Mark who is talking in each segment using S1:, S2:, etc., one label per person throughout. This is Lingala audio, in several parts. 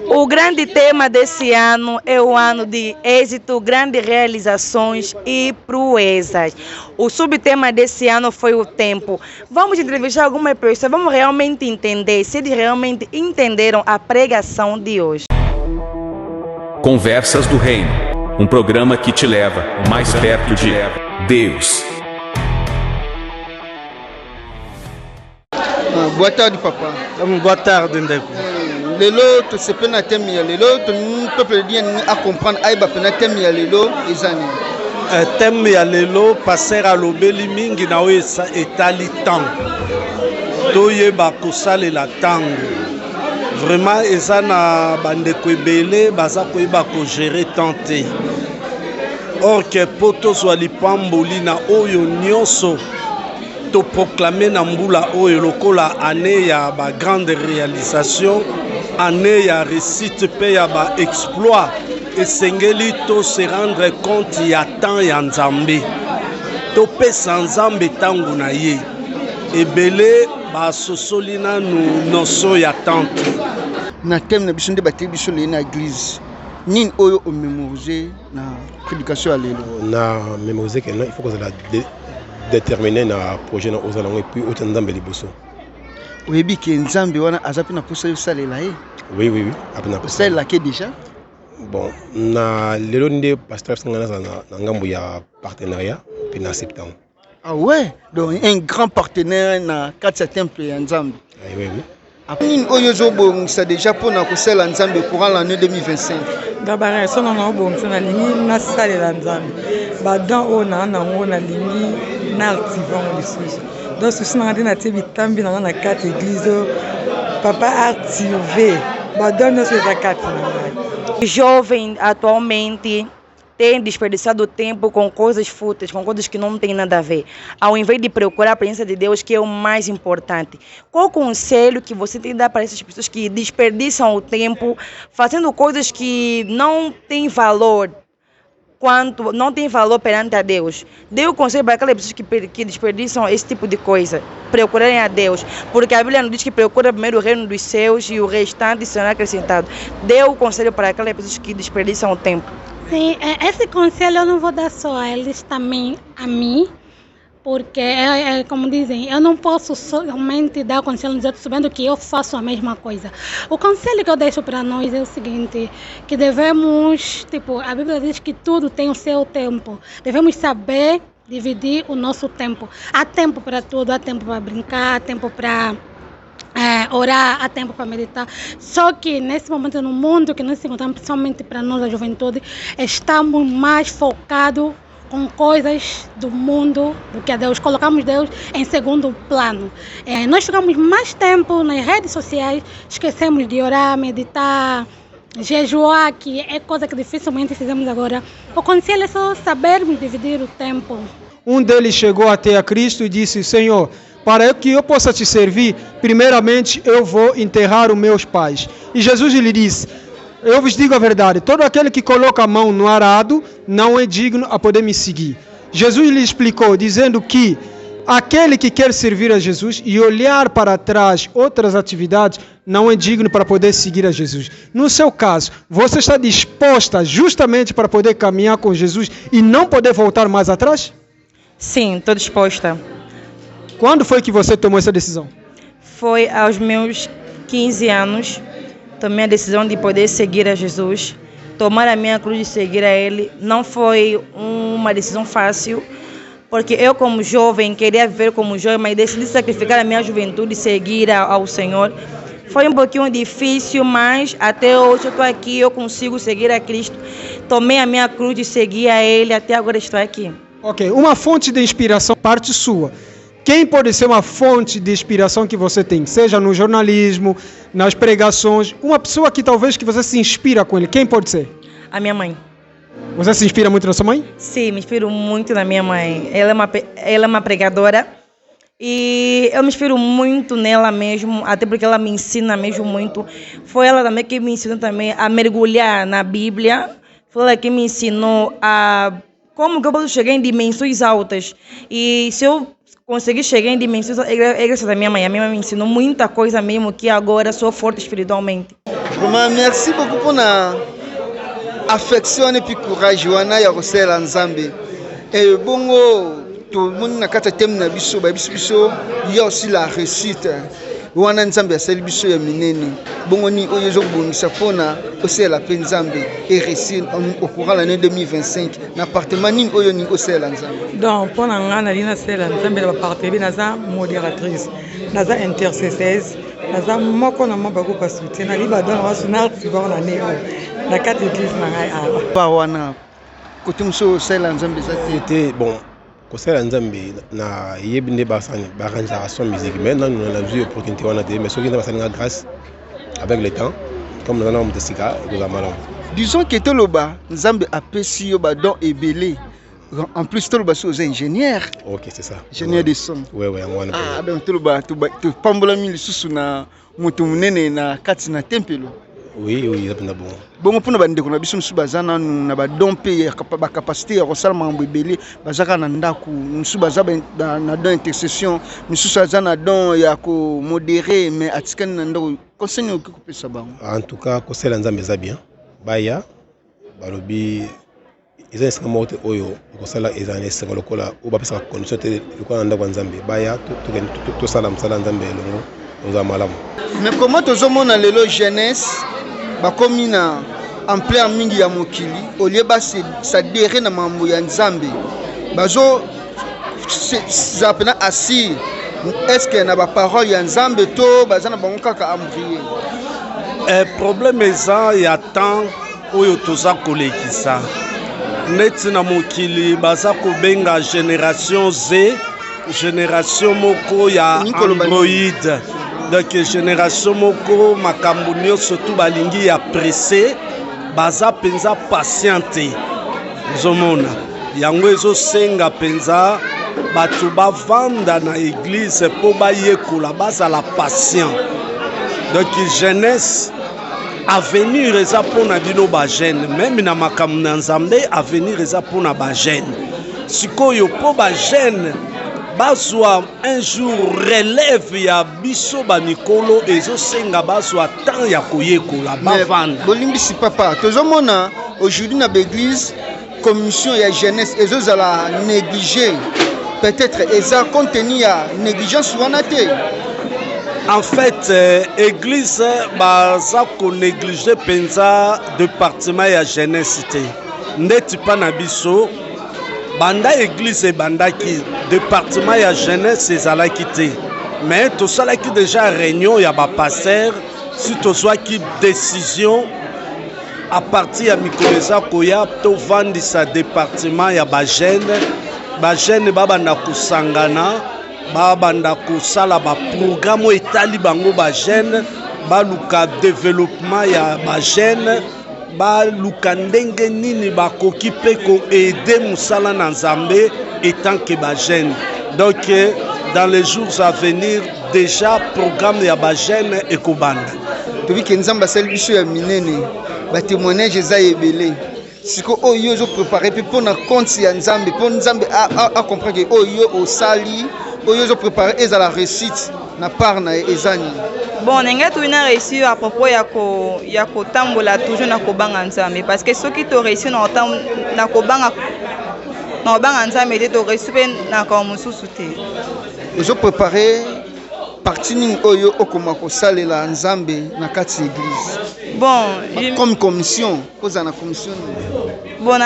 S1: O grande tema desse ano é o ano de êxito, grandes realizações e proezas. O subtema desse ano foi o tempo. Vamos entrevistar algumas pessoas, vamos realmente entender se eles realmente entenderam a pregação de hoje.
S2: Conversas do Reino, um programa que te leva mais perto de Deus.
S3: Boa tarde, papá.
S4: Boa tarde, Ndeko.
S3: Lelo to sepe na temi ya lelo to peuple dia a comprendre aiba pena temi ya lelo ezani.
S4: Thème ya lelo passer alobeli mingi na oyo etali temps. Toyeba kosalela ntango. Vraiment eza na bandeko ebele baza koyeba kogere temps te. Or ke po tozwa lipamboli na oyo nyonso to proclamer na mbula oyo lokola année ya ba grande réalisation, année ya réussite pe ya ba exploit, esengeli to se rendre compte ya temps ya Nzambe, to pesa Nzambe tango na ye ebele basosoli nanu noso ya tante
S3: Na thème na biso nde bateli biso le na église nini oyo o mémoriser na prédication ya lelo.
S5: Na mémoriser que non, il faut que ça déterminer na projet na ozala et puis autant Nzambe liboso.
S3: Oyebi ke Nzambe wana aza pe na posa yo salela ye.
S5: Oui, apena
S3: posa la ke déjà.
S5: Bon, na lelo nde pasteur sangana na ngambo ya partenariat puis na septembre.
S3: Ah ouais, donc un grand partenaire na 4 temple ya Nzambe.
S5: Oui.
S3: Nini oyo zobongisa déjà pour na kosala Nzambe courant l'année 2025.
S6: Dabara sona na obongisa na lingi na salela Nzambe. Ba dans ona na ngona lingi na activant les choses. Donc ceci na ndina te bitambi na 4 églises. Papa activé. Ba dans nos 4 na.
S1: Jovem atualmente tem desperdiçado tempo com coisas fúteis, com coisas que não têm nada a ver, ao invés de procurar a presença de Deus, que é o mais importante. Qual o conselho que você tem que dar para essas pessoas que desperdiçam o tempo fazendo coisas que não têm valor, não tem valor perante a Deus? Dê o conselho para aquelas pessoas que desperdiçam esse tipo de coisa, procurarem a Deus, porque a Bíblia nos diz que procura primeiro o reino dos céus e o restante será acrescentado. Dê o conselho para aquelas pessoas que desperdiçam o tempo.
S7: Sim, esse conselho eu não vou dar só a eles, também a mim, porque, como dizem, eu não posso somente dar conselho nos outros, sabendo que eu faço a mesma coisa. O conselho que eu deixo para nós é o seguinte, que devemos, a Bíblia diz que tudo tem o seu tempo, devemos saber dividir o nosso tempo. Há tempo para tudo, há tempo para brincar, há tempo para orar, há tempo para meditar. Só que nesse momento, no mundo que nós nos encontramos, principalmente para nós, a juventude, estamos mais focados com coisas do mundo do que a Deus. Colocamos Deus em segundo plano. Nós ficamos mais tempo nas redes sociais, esquecemos de orar, meditar, jejuar, que é coisa que dificilmente fizemos agora. O conselho é só sabermos dividir o tempo.
S8: Um deles chegou até a Cristo e disse: Senhor, para que eu possa te servir, primeiramente eu vou enterrar os meus pais. E Jesus lhe disse: eu vos digo a verdade, todo aquele que coloca a mão no arado não é digno a poder me seguir. Jesus lhe explicou, dizendo que aquele que quer servir a Jesus e olhar para trás outras atividades não é digno para poder seguir a Jesus. No seu caso, você está disposta justamente para poder caminhar com Jesus e não poder voltar mais atrás?
S1: Sim, estou disposta.
S8: Quando foi que você tomou essa decisão?
S1: Foi aos meus 15 anos. Tomei a decisão de poder seguir a Jesus. Tomar a minha cruz e seguir a Ele não foi uma decisão fácil, porque eu, como jovem, queria viver como jovem, mas decidi sacrificar a minha juventude e seguir ao Senhor. Foi um pouquinho difícil, mas até hoje eu estou aqui, eu consigo seguir a Cristo. Tomei a minha cruz e segui a Ele, até agora estou aqui.
S8: Ok, uma fonte de inspiração, parte sua. Quem pode ser uma fonte de inspiração que você tem? Seja no jornalismo, nas pregações, uma pessoa que talvez que você se inspira com ele. Quem pode ser?
S1: A minha mãe.
S8: Você se inspira muito na sua mãe?
S1: Sim, me inspiro muito na minha mãe. Ela é uma pregadora e eu me inspiro muito nela mesmo, até porque ela me ensina mesmo muito. Foi ela também que me ensinou também a mergulhar na Bíblia. Foi ela que me ensinou a como que eu posso chegar em dimensões altas. E se eu conseguir chegar em dimensões, é graças à minha mãe. A minha mãe me ensinou muita coisa mesmo, que agora sou forte espiritualmente.
S3: Vraiment, merci beaucoup pour la affection et puis courage. Wana ya kosela nzambe. Et bongo tout le monde na kata thème na biso, biso il y a aussi la réussite. Wana nzambe asali biso ya minene. Bongo ni oyezo bongisa pona osela pe nzambe et réussir au courant l'année 2025 na appartement ni oyo ni osela nzambe.
S6: Donc pona ngana lina sela nzambe ba partenaire naza modératrice, naza intercesseuse. Naza moko na moko ba soutien na liba don wa sunar tibor na neo na quatre églises na ngai awa
S3: pa wana côté muso sela nzambe
S5: c'était bon ko sela nzambe na yebinde basani ba ranja son musique mais non on a vu opportunité wana de mais soki na basani grâce avec le temps comme nous avons mutesika et nous amala
S3: disons que toloba nzambe apesi yo ba don ebele. En plus, tu es ingénieur.
S5: Ok, c'est ça.
S3: Ingénieur de son.
S5: Oui.
S3: Ah, donc tu es pambola mili susu na moto munene na kati na tempelo.
S5: Oui, ça peut être bon.
S3: Bon, pour nous bandeko na biso musu bazana na ba don pe ba capacité ya kosala mambo ebele bazaka na ndaku musu bazaba na don intercession musu bazana don ya ko modérer mais atikani na ndako conseil ko kopesa bango.
S5: En tout cas, ko sela nzambe za bien. Baya balobi ils ont moto oyo kosala ezane sengo lokola obapesa condition te lokola ndako nzambe baya to sala msala nzambe longo oza malamu.
S3: Mais comment tozomona lelo jeunesse bakomi na en plein mingi ya mokili au lieu ba s'adhérer na mambo ya nzambe bazo zapena assis est-ce que na ba parole ya nzambe to bazana bango kaka embrier
S4: problème eza ya temps oyo toza kolekisa neti na mokili baza kobenga génération Z, génération moko ya Android. Donc génération moko makambo nyonso tu balingi ya pressé, baza penza patiente. Zomona yango ezosenga penza bato bavanda na église po bayekola bazala patient. Donc jeunesse avenir eza pona bino ba jeune même na makambo na nzambe avenir eza pona ba jeune sikoyo po ba jeune bazwa un jour relève ya biso ba mikolo ezosenga bazwa temps ya koyekola bavanda
S3: bolimbisi papa tozomona aujourd'hui na l'église commission ya jeunesse ezozala négligé peut-être eza contenu ya négligence wana te.
S4: En fait, l'église baza ko négliger penza département ya jeunesse te. Ndeti pa na biso banda église banda ki département ya jeunesse ezalaki te. Mais to sala ki déjà réunion ya ba pasteur si to soit ki décision à partir ya mikoleza koya to vandisa département ya ba jeune baba na kusangana babanda kosala ba programme etali bango ba jeune baluka développement ya ba jeune baluka ndenge nini bakoki pe ko aider musala na nzambe etant que ba jeune. Donc dans les jours à venir déjà programme ya ba jeune ekobanda
S3: tobi ke nzamba sali biso ya minene ba témoignage eza ebele siko oyo zo préparer pe pona compte ya nzambe po nzambe a comprendre que oyo osali oyo zo préparer eza la réussite na part na ezani.
S9: Bon, nenga tu na réussir à propos ya ko tambola toujours na ko banga nzambe parce que ceux qui to réussir na ko banga nzambe te to réussir na ko mususu te.
S3: Ozo préparer partie ning oyo okoma ko salela nzambe na kati église.
S9: Bon,
S3: comme commission, posa na commission.
S9: Bon,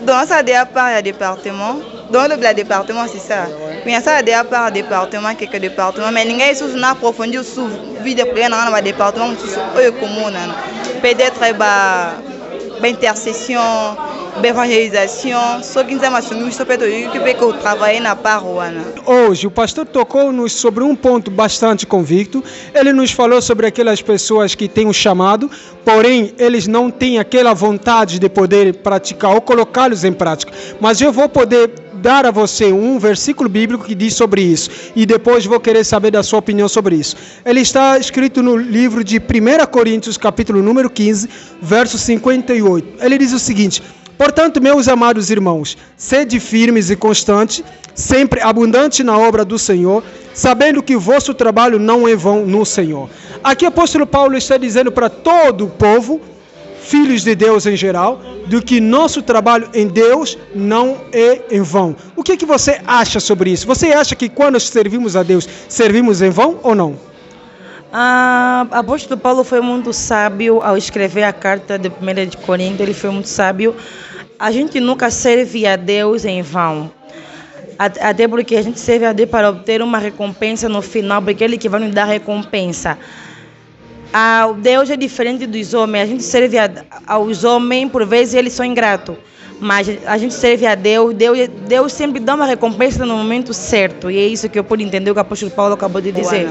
S9: dans ça déjà part ya département. Dans le département c'est ça. Mais ça déjà part département quelques départements mais ninga sous na approfondir sous vie de prière dans le département oyo commune. Peut-être ba intercession, évangélisation, ce qui nous a assumé ça peut être travailler na paroana.
S8: Hoje o pastor tocou-nos sobre um ponto bastante convicto. Ele nos falou sobre aquelas pessoas que têm um chamado, porém eles não têm aquela vontade de poder praticar ou colocá-los em prática. Mas eu vou poder dar a você um versículo bíblico que diz sobre isso e depois vou querer saber da sua opinião sobre isso. Ele está escrito no livro de 1 Coríntios, capítulo número 15, verso 58. Ele diz o seguinte: portanto, meus amados irmãos, sede firmes e constantes, sempre abundante na obra do Senhor, sabendo que o vosso trabalho não é vão no Senhor. Aqui o apóstolo Paulo está dizendo para todo o povo, filhos de Deus em geral, do que nosso trabalho em Deus não é em vão. O que você acha sobre isso? Você acha que quando servimos a Deus, servimos em vão ou não?
S1: Apóstolo Paulo foi muito sábio ao escrever a carta de 1 de Coríntios. Ele foi muito sábio. A gente nunca serve a Deus em vão. Até porque a gente serve a Deus para obter uma recompensa no final, porque Ele que vai nos dar recompensa. Deus é diferente dos homens. A gente serve aos homens, por vezes eles são ingratos. Mas a gente serve a Deus. Deus sempre dá uma recompensa no momento certo. E é isso que eu pude entender o que o apóstolo Paulo acabou de dizer.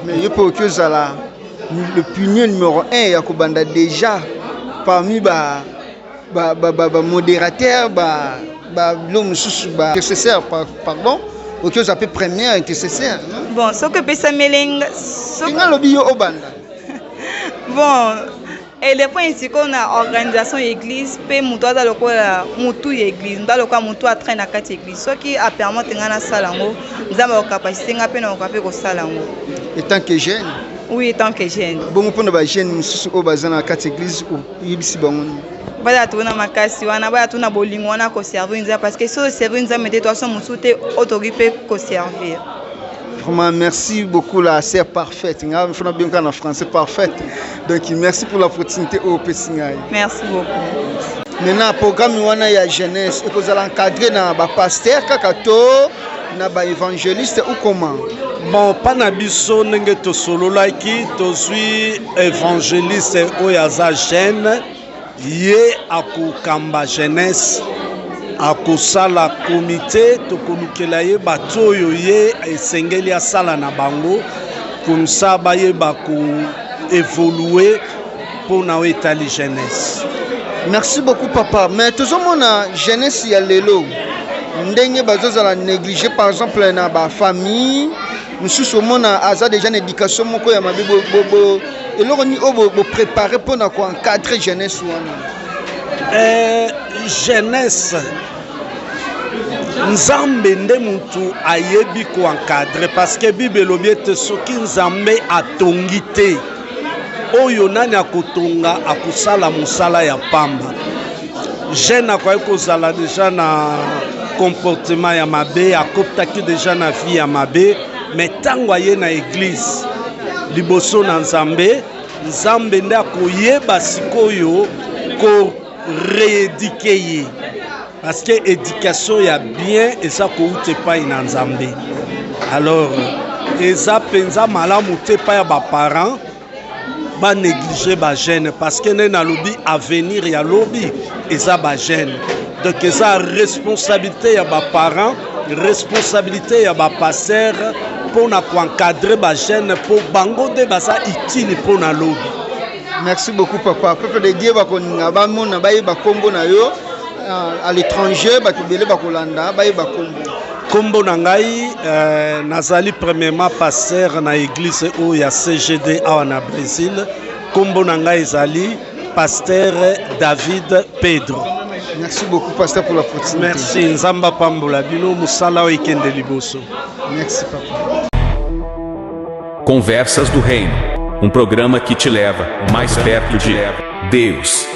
S3: Mais je peux que ça là, le punier numéro 1, il y a déjà parmi les modérateurs, l'homme intercesseur, pardon, ou que ça peut premier intercesseur.
S9: Bon, ce que peut s'amélinger. Bon, et les points ici qu'on a organisation église, peut monter dans le quoi monter église, dans le quoi monter à traîner à quatre églises. Ce qui a permis de gagner salango, nous avons capacité de gagner un café au salango.
S3: Et tant que jeune.
S9: Oui, tant que jeune.
S3: Bon, pour nous jeune, nous sommes au bazar à quatre églises ou ici bon.
S9: Bala tuna makasi wana bala tuna bolingo wana ko servir nza parce que so servir nza mettre toi son musute autorité ko servir.
S3: Vraiment, merci beaucoup, la sœur parfaite. Il y a en français parfaite. Donc, merci pour l'opportunité au Pessingaï.
S9: Merci beaucoup.
S3: Maintenant, le programme il y a jeunesse. Et vous allez encadrer dans le pasteur, dans l'évangéliste ou comment?
S4: Bon, pas na biso nenge to solo like to suis évangéliste oyaza jeune ye akukamba jeunesse. Akosala comité tokolukela ye bato oyo ye esengeli asala na bango comme ça baye bako évoluer pour na etali jeunesse.
S3: Merci beaucoup papa. Mais tout le monde a jeunesse ya lelo. Ndenge bazozala négliger par exemple na ba famille, mususu mona aza déjà na éducation moko ya mabe bobo eloko ni obo préparer pour na ko encadrer jeunesse wana.
S4: Jeunesse nzambe nde mutu ayebi ko encadrer parce que bible elobi ete soki nzambe atongi te oyo nani akotonga akosala mosala ya pamba. Jeune akoki kozala deja na comportement ya mabe, akoptaki deja na vie ya mabe, mais ntango aye na église liboso na nzambe, nzambe nde akoyeba sikoyo ko rééduquer ye. Parce que l'éducation ya bien et ça koute pas in nzambe. Alors eza penza malamu te pa ya ba parents ba négliger ba jeune parce que na lobi avenir ya lobi eza ba jeune. Donc eza responsabilité ya ba parents, responsabilité ya ba pasteur pour na encadrer ba jeune pour bango de basa utile pour na lobi.
S3: Merci beaucoup papa. Peuple de Dieu ba koninga ba mona ba yeba kombo na yo. À l'étranger, batubele bakolanda, baye bakombo.
S4: Kombo nangai nazali premièrement pasteur na église où ya CGD na Brésil. Kombo nangai zali pasteur David Pedro.
S3: Merci beaucoup pasteur pour l'opportunité.
S4: Merci nzamba pambola bino musala oikende liboso.
S3: Merci papa.
S2: Conversas do Reino, um programa que te leva mais perto de Deus.